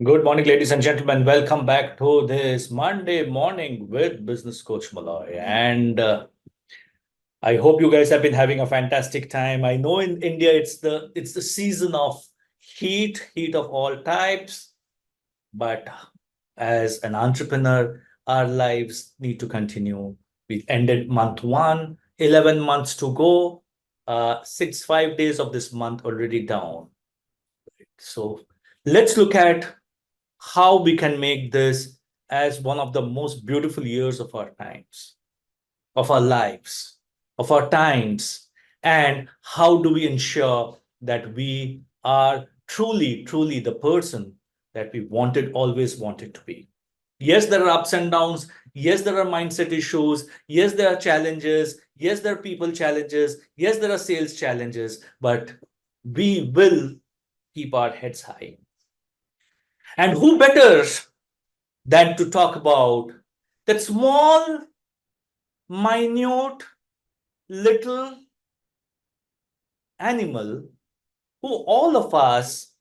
Good morning, ladies and gentlemen. Welcome back to this Monday morning with Business Coach Malloy. And I hope you guys have been having a fantastic time. I know in India it's the season of heat of all types. But as an entrepreneur, our lives need to continue. We ended month one, 11 months to go, 5 days of this month already down. So let's look at how we can make this as one of the most beautiful years of our times, of our lives, of our times, and how do we ensure that we are truly the person that we always wanted to be. Yes, there are ups and downs. Yes, there are mindset issues. Yes, there are challenges. Yes, there are people challenges. Yes, there are sales challenges, but we will keep our heads high. And who better than to talk about that small, minute, little animal who all of us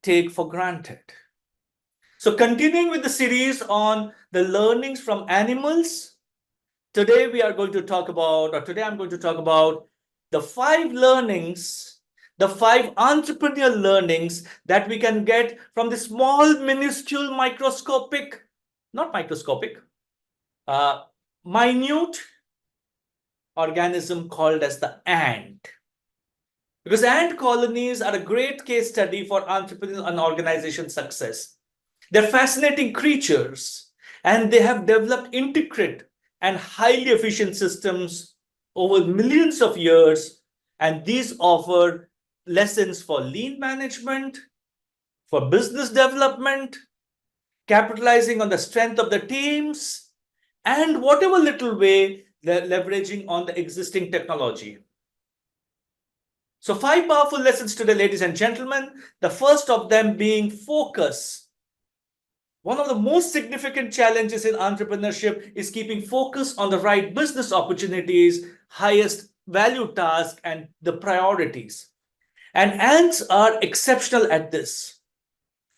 take for granted. So continuing with the series on the learnings from animals, today I'm going to talk about the 5 learnings, the 5 entrepreneurial learnings that we can get from the small, minuscule, minute organism called as the ant. Because ant colonies are a great case study for entrepreneurial and organization success. They're fascinating creatures, and they have developed intricate and highly efficient systems over millions of years. And these offer lessons for lean management, for business development, capitalizing on the strength of the teams, and whatever little way they're leveraging on the existing technology. So 5 powerful lessons today, ladies and gentlemen. The first of them being focus. One of the most significant challenges in entrepreneurship is keeping focus on the right business opportunities, highest value tasks, and the priorities. And ants are exceptional at this.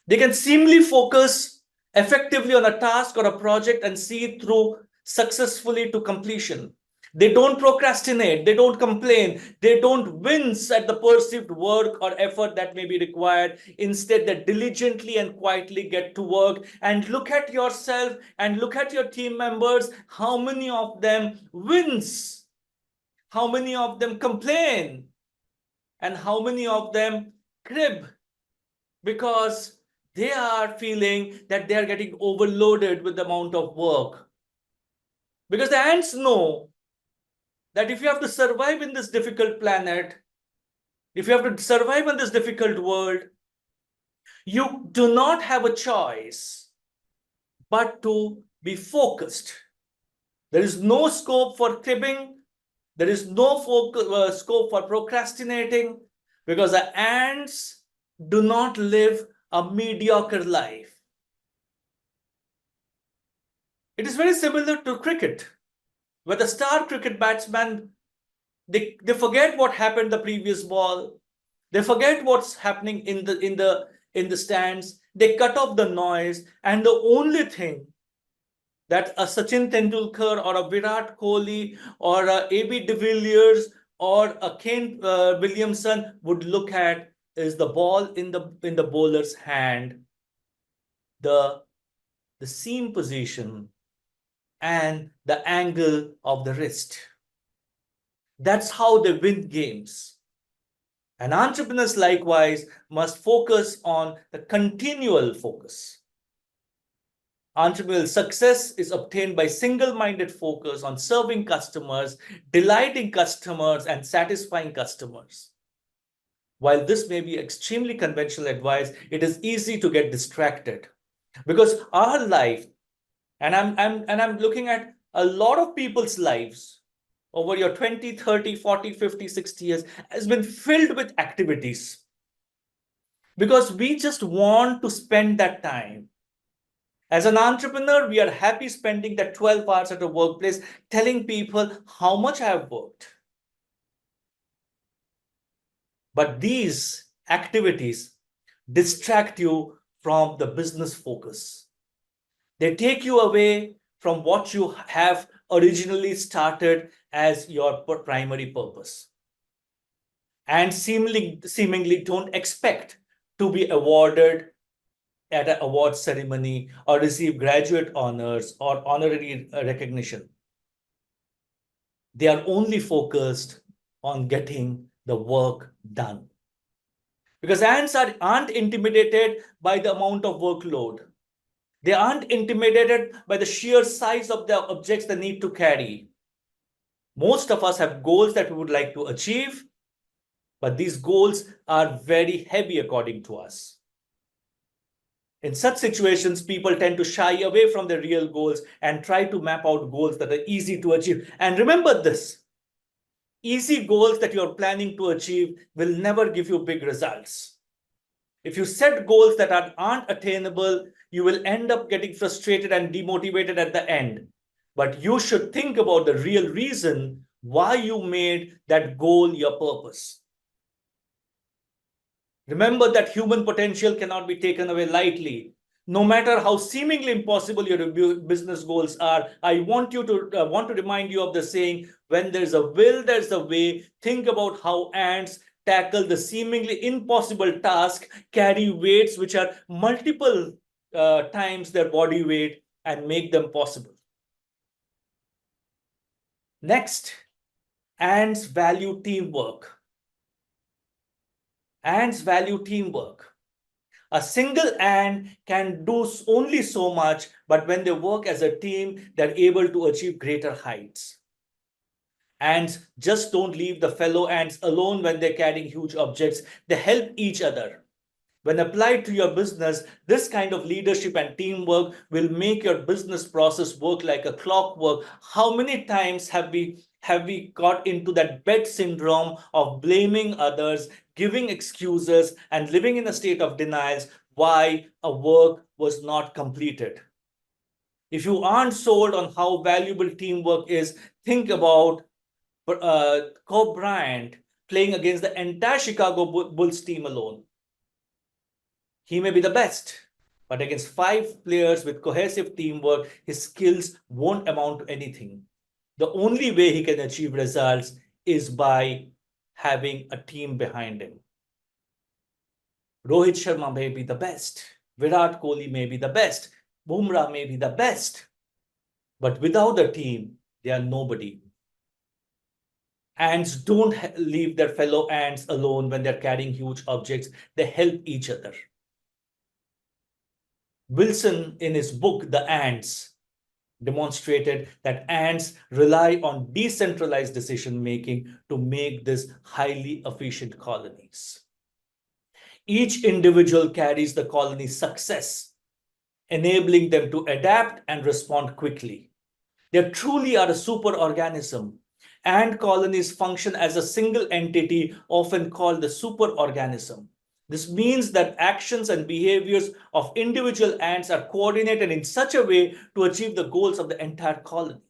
They can seamlessly focus effectively on a task or a project and see it through successfully to completion. They don't procrastinate, they don't complain, they don't wince at the perceived work or effort that may be required. Instead, they diligently and quietly get to work. And look at yourself and look at your team members. How many of them wince? How many of them complain? And how many of them crib? Because they are feeling that they are getting overloaded with the amount of work. Because the ants know that if you have to survive in this difficult planet, if you have to survive in this difficult world, you do not have a choice but to be focused. There is no scope for cribbing. There is no scope for procrastinating, because the ants do not live a mediocre life. It is very similar to cricket, where the star cricket batsman, they forget what happened the previous ball. They forget what's happening in the stands. They cut off the noise, and the only thing that a Sachin Tendulkar or a Virat Kohli or a A.B. de Villiers or a Kane Williamson would look at is the ball in the bowler's hand, the seam position, and the angle of the wrist. That's how they win games. And entrepreneurs likewise must focus on the continual focus. Entrepreneurial success is obtained by single-minded focus on serving customers, delighting customers, and satisfying customers. While this may be extremely conventional advice, it is easy to get distracted, because our life, and I'm looking at a lot of people's lives over your 20, 30, 40, 50, 60 years, has been filled with activities, because we just want to spend that time. As an entrepreneur, we are happy spending that 12 hours at a workplace telling people how much I have worked. But these activities distract you from the business focus. They take you away from what you have originally started as your primary purpose. And seemingly don't expect to be awarded at an award ceremony or receive graduate honors or honorary recognition. They are only focused on getting the work done. Because ants aren't intimidated by the amount of workload. They aren't intimidated by the sheer size of the objects they need to carry. Most of us have goals that we would like to achieve, but these goals are very heavy according to us. In such situations, people tend to shy away from their real goals and try to map out goals that are easy to achieve. And remember this, easy goals that you're planning to achieve will never give you big results. If you set goals that aren't attainable, you will end up getting frustrated and demotivated at the end. But you should think about the real reason why you made that goal your purpose. Remember that human potential cannot be taken away lightly. No matter how seemingly impossible your business goals are, I want to remind you of the saying, when there's a will, there's a way. Think about how ants tackle the seemingly impossible task, carry weights which are multiple times their body weight, and make them possible. Next, ants value teamwork. Ants value teamwork. A single ant can do only so much, but when they work as a team, they're able to achieve greater heights. Ants just don't leave the fellow ants alone when they're carrying huge objects. They help each other. When applied to your business, this kind of leadership and teamwork will make your business process work like a clockwork. How many times have we got into that bed syndrome of blaming others, giving excuses, and living in a state of denials why a work was not completed? If you aren't sold on how valuable teamwork is, think about Kobe Bryant playing against the entire Chicago Bulls team alone. He may be the best, but against 5 players with cohesive teamwork, his skills won't amount to anything. The only way he can achieve results is by having a team behind him. Rohit Sharma may be the best. Virat Kohli may be the best. Bumrah may be the best. But without a team, they are nobody. Ants don't leave their fellow ants alone when they're carrying huge objects. They help each other. Wilson, in his book, The Ants, demonstrated that ants rely on decentralized decision-making to make this highly efficient colonies. Each individual carries the colony's success, enabling them to adapt and respond quickly. They truly are a superorganism. Ant colonies function as a single entity, often called the superorganism. This means that actions and behaviors of individual ants are coordinated in such a way to achieve the goals of the entire colony.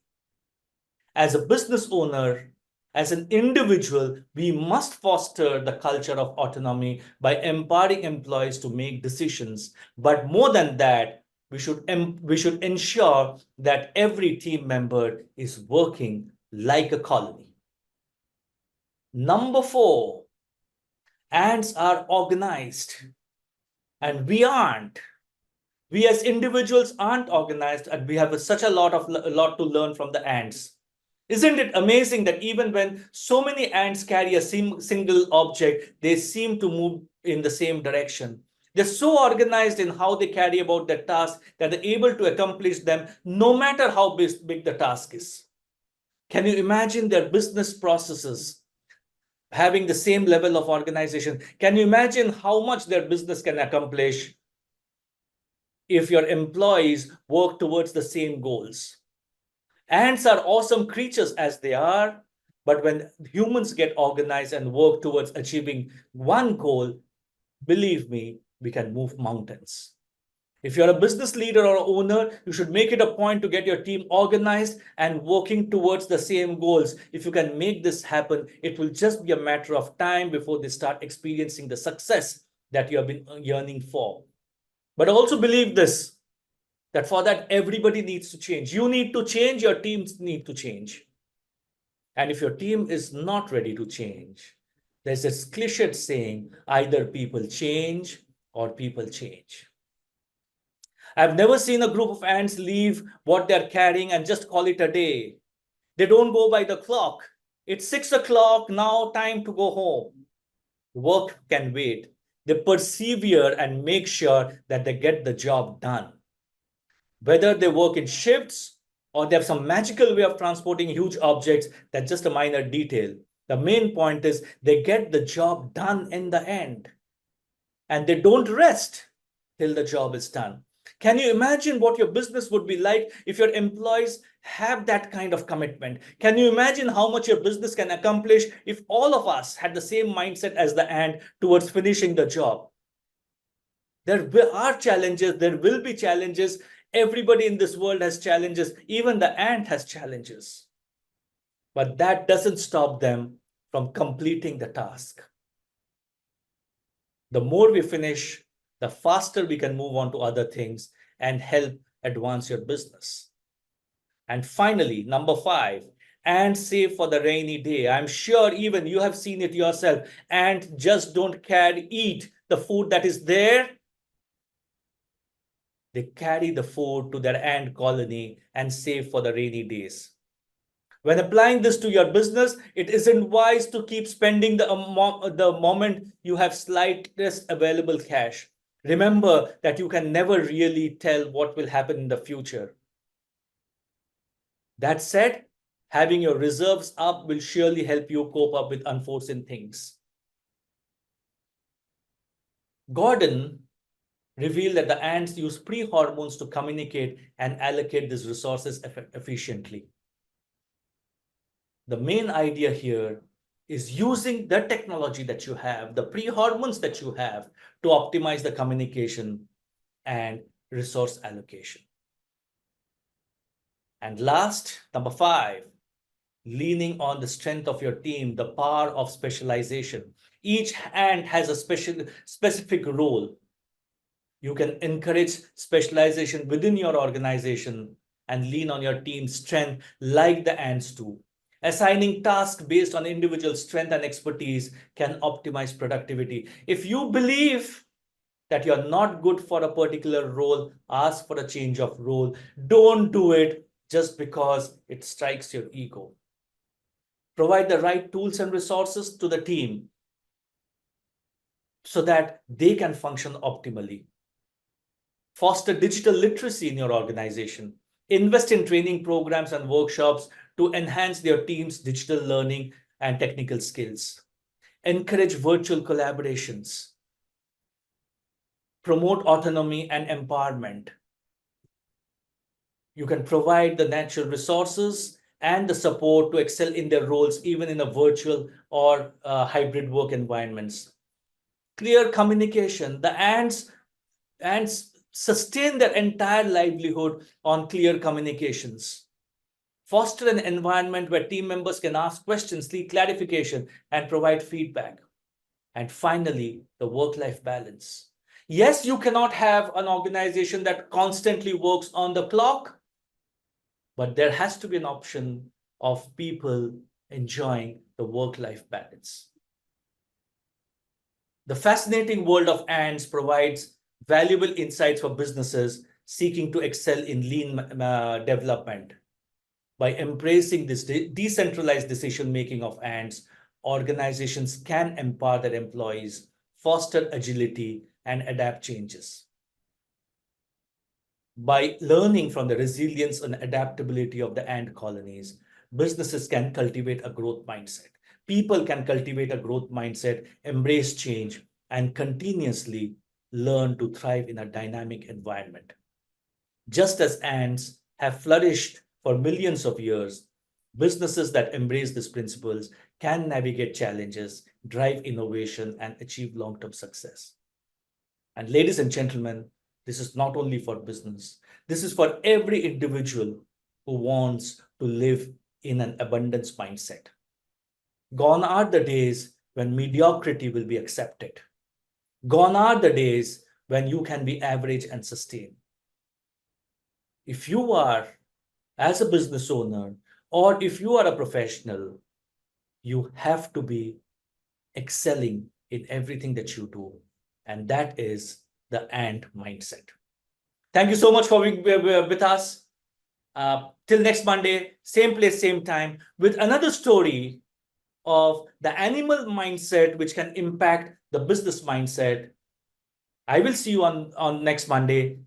As a business owner, as an individual, we must foster the culture of autonomy by empowering employees to make decisions. But more than that, we should ensure that every team member is working like a colony. Number 4, ants are organized, and we aren't. We as individuals aren't organized, and we have such a lot to learn from the ants. Isn't it amazing that even when so many ants carry a single object, they seem to move in the same direction? They're so organized in how they carry about their task that they're able to accomplish them no matter how big the task is. Can you imagine their business processes having the same level of organization? Can you imagine how much their business can accomplish if your employees work towards the same goals? Ants are awesome creatures as they are, but when humans get organized and work towards achieving one goal, believe me, we can move mountains. If you're a business leader or owner, you should make it a point to get your team organized and working towards the same goals. If you can make this happen, it will just be a matter of time before they start experiencing the success that you have been yearning for. But also believe this, that for that, everybody needs to change. You need to change, your teams need to change. And if your team is not ready to change, there's this cliched saying, either people change or people change. I've never seen a group of ants leave what they're carrying and just call it a day. They don't go by the clock. It's 6 o'clock, now time to go home. Work can wait. They persevere and make sure that they get the job done. Whether they work in shifts or they have some magical way of transporting huge objects, that's just a minor detail. The main point is they get the job done in the end. And they don't rest till the job is done. Can you imagine what your business would be like if your employees have that kind of commitment? Can you imagine how much your business can accomplish if all of us had the same mindset as the ant towards finishing the job? There are challenges, there will be challenges. Everybody in this world has challenges. Even the ant has challenges. But that doesn't stop them from completing the task. The more we finish, the faster we can move on to other things and help advance your business. And finally, number 5, and save for the rainy day. I'm sure even you have seen it yourself. And just don't eat the food that is there. They carry the food to their ant colony and save for the rainy days. When applying this to your business, it isn't wise to keep spending the moment you have slightest available cash. Remember that you can never really tell what will happen in the future. That said, having your reserves up will surely help you cope up with unforeseen things. Gordon revealed that the ants use pre-hormones to communicate and allocate these resources efficiently. The main idea here is using the technology that you have, the pre-hormones that you have, to optimize the communication and resource allocation. And last, number 5, leaning on the strength of your team, the power of specialization. Each ant has a specific role. You can encourage specialization within your organization and lean on your team's strength like the ants do. Assigning tasks based on individual strength and expertise can optimize productivity. If you believe that you're not good for a particular role, ask for a change of role. Don't do it just because it strikes your ego. Provide the right tools and resources to the team so that they can function optimally. Foster digital literacy in your organization. Invest in training programs and workshops to enhance their team's digital learning and technical skills. Encourage virtual collaborations. Promote autonomy and empowerment. You can provide the natural resources and the support to excel in their roles, even in a virtual or hybrid work environments. Clear communication. The ants sustain their entire livelihood on clear communications. Foster an environment where team members can ask questions, seek clarification, and provide feedback. And finally, the work-life balance. Yes, you cannot have an organization that constantly works on the clock, but there has to be an option of people enjoying the work-life balance. The fascinating world of ants provides valuable insights for businesses seeking to excel in lean development. By embracing this decentralized decision-making of ants, organizations can empower their employees, foster agility, and adapt changes. By learning from the resilience and adaptability of the ant colonies, businesses can cultivate a growth mindset. People can cultivate a growth mindset, embrace change, and continuously learn to thrive in a dynamic environment. Just as ants have flourished for millions of years, businesses that embrace these principles can navigate challenges, drive innovation, and achieve long-term success. And ladies and gentlemen, this is not only for business. This is for every individual who wants to live in an abundance mindset. Gone are the days when mediocrity will be accepted. Gone are the days when you can be average and sustain. If you are, as a business owner, or if you are a professional, you have to be excelling in everything that you do. And that is the ant mindset. Thank you so much for being with us. Till next Monday, same place, same time, with another story of the animal mindset which can impact the business mindset. I will see you on next Monday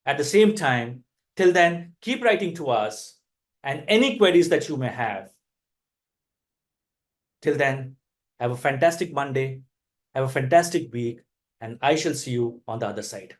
at the same time. Till then, keep writing to us and any queries that you may have. Till then, have a fantastic Monday, have a fantastic week, and I shall see you on the other side.